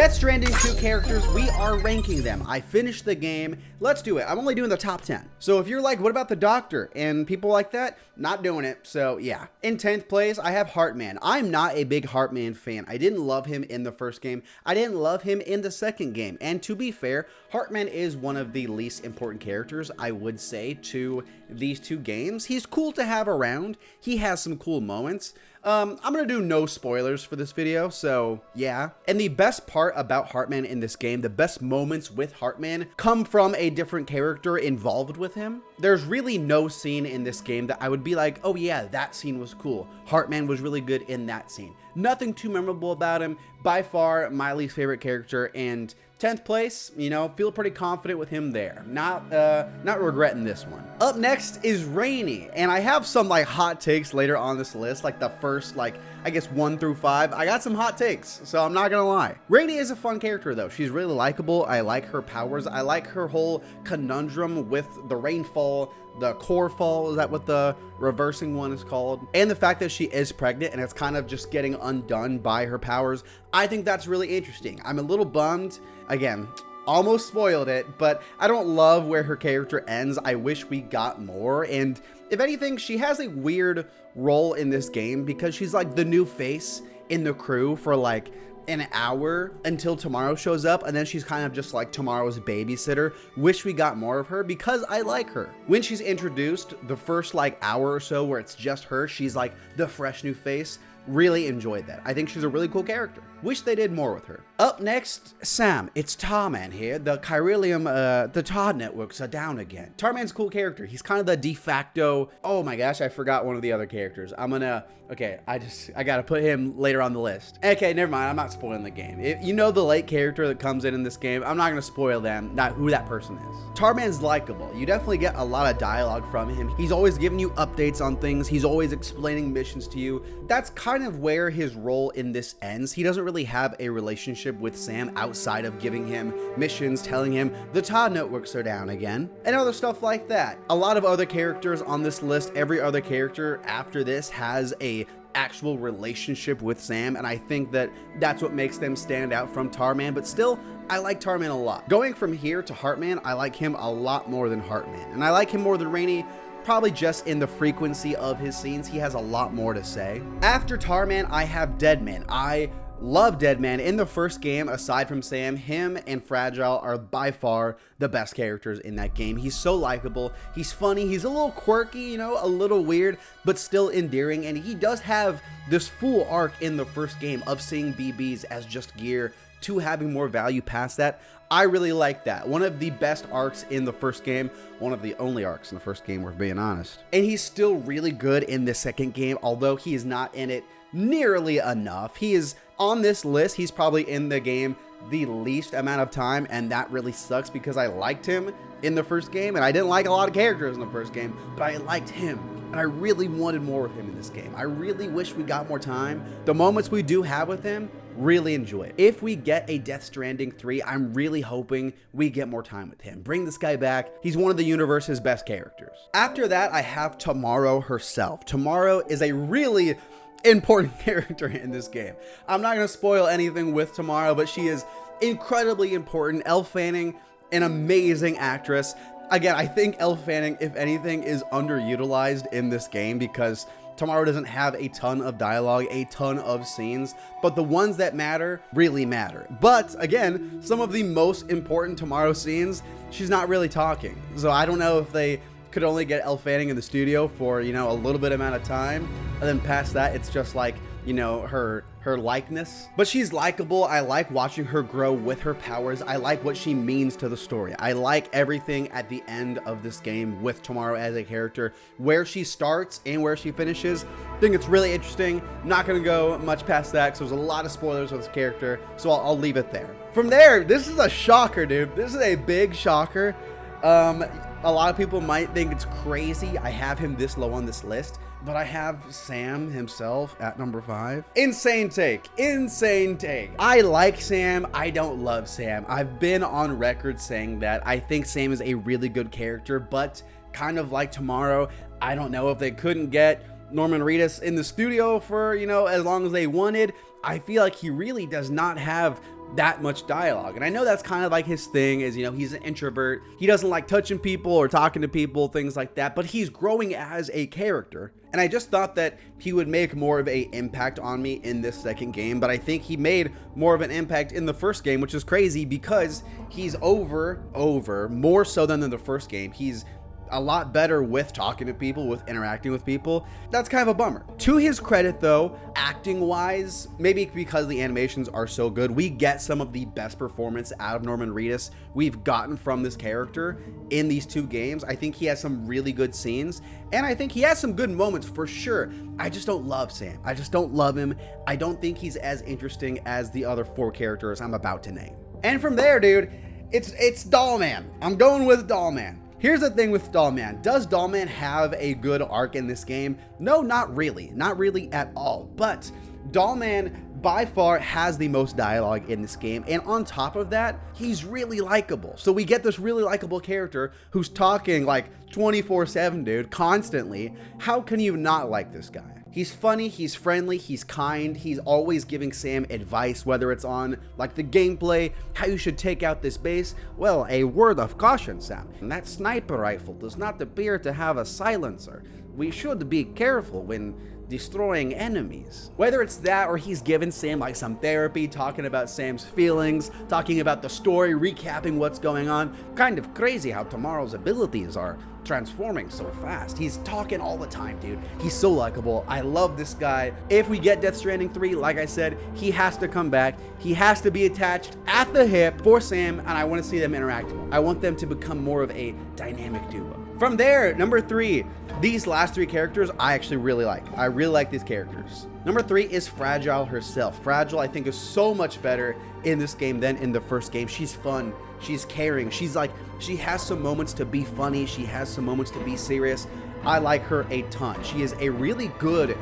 Death Stranding 2 characters, we are ranking them. I finished the game. Let's do it. I'm only doing the top 10. So if you're like, what about the Doctor and people like that? Not doing it. So yeah. In 10th place, I have Heartman. I'm not a big Heartman fan. I didn't love him in the first game. I didn't love him in the second game. And to be fair, Heartman is one of the least important characters, I would say, to these two games. He's cool to have around. He has some cool moments. I'm gonna do no spoilers for this video, so yeah. And the best part about Heartman in this game, the best moments with Heartman, come from a different character involved with him. There's really no scene in this game that I would be like, oh yeah, that scene was cool. Heartman was really good in that scene. Nothing too memorable about him. By far, my least favorite character, and 10th place, you know, feel pretty confident with him there. Not regretting this one. Up next is Rainy, and I have some like hot takes later on this list, like the first, like, I guess 1 through 5. I got some hot takes, so I'm not gonna lie. Rainy is a fun character though. She's really likable. I like her powers. I like her whole conundrum with the rainfall, the core fall, is that what the reversing one is called? And the fact that she is pregnant and it's kind of just getting undone by her powers. I think that's really interesting. I'm a little bummed. Again, almost spoiled it, but I don't love where her character ends. I wish we got more. And if anything, she has a weird role in this game because she's like the new face in the crew for like an hour until Tomorrow shows up, and then she's kind of just like Tomorrow's babysitter. Wish we got more of her because I like her. When she's introduced, the first like hour or so where it's just her, she's like the fresh new face. Really enjoyed that. I think she's a really cool character. Wish they did more with her. Up next, Sam. It's Tarman here. The Chiralium, the Todd networks are down again. Tarman's a cool character. He's kind of the de facto, oh my gosh, I forgot one of the other characters. Okay, I gotta put him later on the list. Okay, never mind, I'm not spoiling the game. If you know the late character that comes in this game, I'm not gonna spoil them, not who that person is. Tarman's likable. You definitely get a lot of dialogue from him. He's always giving you updates on things. He's always explaining missions to you. That's kind of where his role in this ends. He doesn't really have a relationship with Sam outside of giving him missions, telling him the Todd networks are down again, and other stuff like that. A lot of other characters on this list, every other character after this has a actual relationship with Sam, and I think that that's what makes them stand out from Tarman, but still, I like Tarman a lot. Going from here to Heartman, I like him a lot more than Heartman, and I like him more than Rainy, probably just in the frequency of his scenes. He has a lot more to say. After Tarman, I have Deadman. I love Deadman. In the first game, aside from Sam, him and Fragile are by far the best characters in that game. He's so likable. He's funny. He's a little quirky, you know, a little weird, but still endearing. And he does have this full arc in the first game of seeing BBs as just gear to having more value past that. I really like that. One of the best arcs in the first game, one of the only arcs in the first game, we're being honest. And he's still really good in the second game, although he is not in it nearly enough. He is on this list. He's probably in the game the least amount of time, and that really sucks because I liked him in the first game, and I didn't like a lot of characters in the first game, but I liked him, and I really wanted more of him in this game. I really wish we got more time. The moments we do have with him, really enjoy it. If we get a Death Stranding 3, I'm really hoping we get more time with him. Bring this guy back. He's one of the universe's best characters. After that, I have Tomorrow herself. Tomorrow is a really important character in this game. I'm not going to spoil anything with Tomorrow, but she is incredibly important. Elle Fanning, an amazing actress. Again, I think Elle Fanning, if anything, is underutilized in this game because Tomorrow doesn't have a ton of dialogue, a ton of scenes, but the ones that matter really matter. But again, some of the most important Tomorrow scenes, she's not really talking. So I don't know if they could only get Elle Fanning in the studio for, you know, a little bit amount of time, and then past that, it's just like, you know, her likeness. But she's likable. I like watching her grow with her powers. I like what she means to the story. I like everything at the end of this game with Tomorrow as a character, where she starts and where she finishes. I think it's really interesting. Not gonna go much past that because there's a lot of spoilers with this character, so I'll leave it there. From there, this is a shocker, dude. This is a big shocker. A lot of people might think it's crazy I have him this low on this list, but I have Sam himself at number 5. Insane take. Insane take. I like Sam. I don't love Sam. I've been on record saying that I think Sam is a really good character, but kind of like Tomorrow, I don't know if they couldn't get Norman Reedus in the studio for, you know, as long as they wanted. I feel like he really does not have that much dialogue. And I know that's kind of like his thing is, you know, he's an introvert. He doesn't like touching people or talking to people, things like that, but he's growing as a character. And I just thought that he would make more of an impact on me in this second game, but I think he made more of an impact in the first game, which is crazy because he's more so than in the first game. He's a lot better with talking to people, with interacting with people. That's kind of a bummer. To his credit though, acting wise, maybe because the animations are so good, we get some of the best performance out of Norman Reedus we've gotten from this character in these two games. I think he has some really good scenes, and I think he has some good moments for sure. I just don't love Sam. I just don't love him. I don't think he's as interesting as the other 4 characters I'm about to name. And from there, dude, it's Dollman. I'm going with Dollman. Here's the thing with Dollman. Does Dollman have a good arc in this game? No, not really. Not really at all. But Dollman by far has the most dialogue in this game, and on top of that, he's really likable. So we get this really likable character who's talking like 24/7, dude, constantly. How can you not like this guy? He's funny, he's friendly, he's kind, he's always giving Sam advice, whether it's on like the gameplay, how you should take out this base. Well, a word of caution, Sam. That sniper rifle does not appear to have a silencer. We should be careful when destroying enemies. Whether it's that or he's given Sam like some therapy, talking about Sam's feelings, talking about the story, recapping what's going on. Kind of crazy how tomorrow's abilities are transforming so fast. He's talking all the time, dude. He's so likable. I love this guy. If we get Death Stranding 3, like I said, he has to come back. He has to be attached at the hip for Sam, and I want to see them interact more. I want them to become more of a dynamic duo. From there, number 3, these last 3 characters I actually really like. I really like these characters. Number 3 is Fragile herself. Fragile, I think, is so much better in this game than in the first game. She's fun. She's caring. She has some moments to be funny. She has some moments to be serious. I like her a ton. She is a really good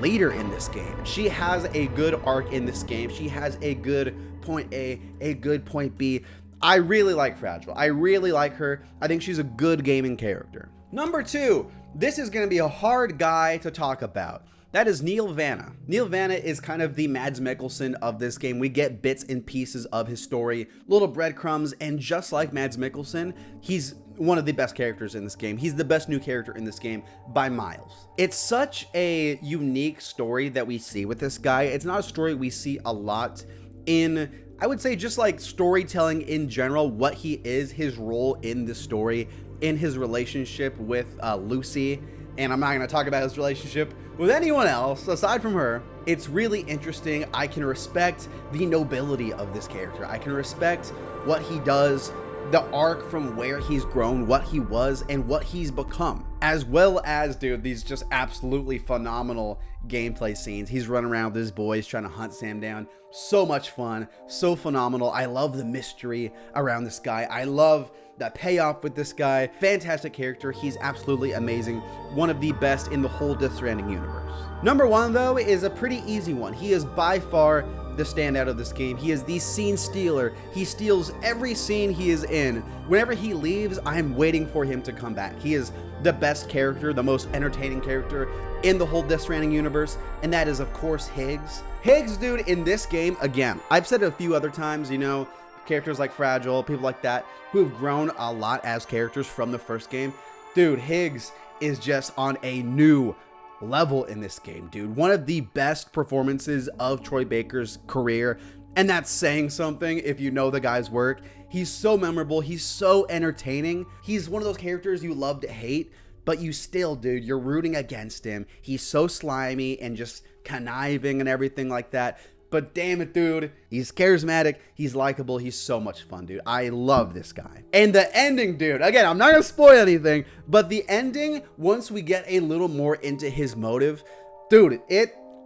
leader in this game. She has a good arc in this game. She has a good point A, a good point B. I really like Fragile. I really like her. I think she's a good gaming character. Number 2, this is going to be a hard guy to talk about. That is Neil Vanna. Neil Vanna is kind of the Mads Mikkelsen of this game. We get bits and pieces of his story, little breadcrumbs, and just like Mads Mikkelsen, he's one of the best characters in this game. He's the best new character in this game by miles. It's such a unique story that we see with this guy. It's not a story we see a lot in, I would say, just like storytelling in general, what he is, his role in the story, in his relationship with Lucy. And I'm not going to talk about his relationship with anyone else aside from her. It's really interesting. I can respect the nobility of this character. I can respect what he does, the arc from where he's grown, what he was, and what he's become. As well as, dude, these just absolutely phenomenal gameplay scenes. He's running around with his boys trying to hunt Sam down. So much fun, so phenomenal. I love the mystery around this guy. I love the payoff with this guy. Fantastic character. He's absolutely amazing. One of the best in the whole Death Stranding universe. Number 1, though, is a pretty easy one. He is by far the standout of this game. He is the scene stealer. He steals every scene he is in. Whenever he leaves, I'm waiting for him to come back. He is the best character, the most entertaining character in the whole Death Stranding universe, and that is, of course, Higgs. Higgs, dude, in this game, again, I've said it a few other times, you know, characters like Fragile, people like that, who have grown a lot as characters from the first game. Dude, Higgs is just on a new level in this game, dude. One of the best performances of Troy Baker's career, and that's saying something if you know the guy's work. He's so memorable. He's so entertaining. He's one of those characters you love to hate, but you still, dude, you're rooting against him. He's so slimy and just conniving and everything like that. But damn it, dude, he's charismatic, he's likable, he's so much fun, dude. I love this guy. And the ending, dude, again, I'm not gonna spoil anything, but the ending, once we get a little more into his motive, dude,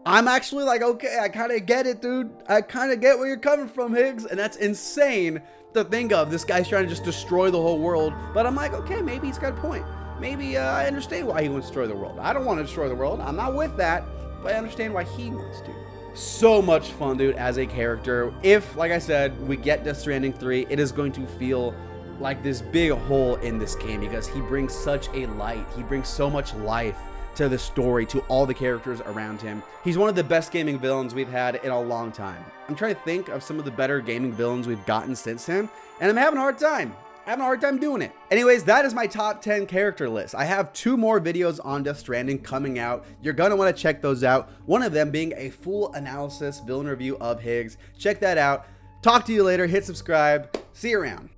I'm actually like, okay, I kind of get it, dude. I kind of get where you're coming from, Higgs. And that's insane to think of. This guy's trying to just destroy the whole world. But I'm like, okay, maybe he's got a point. Maybe I understand why he wants to destroy the world. I don't want to destroy the world. I'm not with that, but I understand why he wants to. So much fun, dude, as a character. If, like I said, we get Death Stranding 3, it is going to feel like this big hole in this game because he brings such a light. He brings so much life to the story, to all the characters around him. He's one of the best gaming villains we've had in a long time. I'm trying to think of some of the better gaming villains we've gotten since him, and I'm having a hard time. Doing it. Anyways, that is my top 10 character list. I have 2 more videos on Death Stranding coming out. You're gonna wanna check those out. One of them being a full analysis villain review of Higgs. Check that out. Talk to you later. Hit subscribe. See you around.